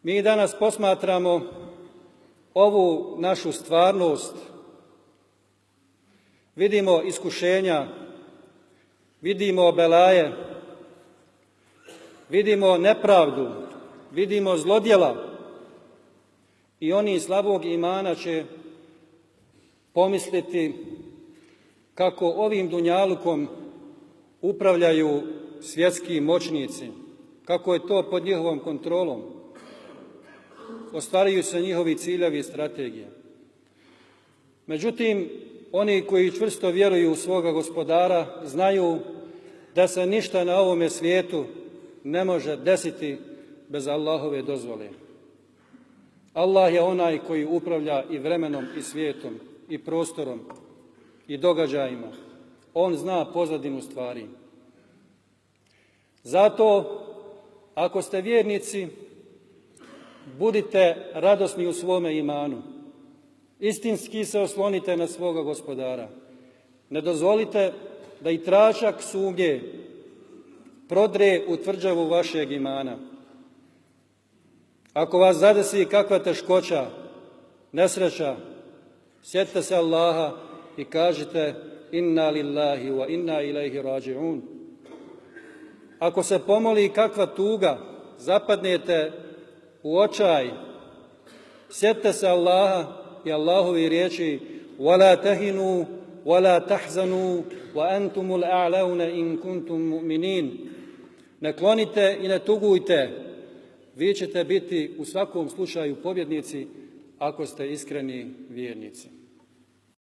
Mi danas posmatramo ovu našu stvarnost, vidimo iskušenja, vidimo belaje, vidimo nepravdu, vidimo zlodjela i oni slabog imana će pomisliti kako ovim dunjalukom upravljaju svjetski moćnici, kako je to pod njihovom kontrolom, ostvaruju se njihovi ciljevi i strategije. Međutim, oni koji čvrsto vjeruju u svoga Gospodara znaju da se ništa na ovome svijetu ne može desiti bez Allahove dozvole. Allah je onaj koji upravlja i vremenom i svijetom i prostorom i događajima. On zna pozadinu stvari. Zato, ako ste vjernici, budite radosni u svome imanu. Istinski se oslonite na svoga Gospodara. Ne dozvolite da i tračak sumnje prodre u tvrđavu vašeg imana. Ako vas zadesi kakva teškoća, nesreća, sjetite se Allaha i kažite inna lillahi wa inna ilaihi rađi'un. Ako se pomoli kakva tuga, zapadnete u očaj, sjetite se Allaha i Allahovi riječi وَلَا تَهِنُوا وَلَا تَحْزَنُوا وَأَنْتُمُ الْأَعْلَوْنَ إِنْ كُنْتُمْ مُؤْمِنِينَ. Ne klonite i ne tugujte, vi ćete biti u svakom slučaju pobjednici ako ste iskreni vjernici.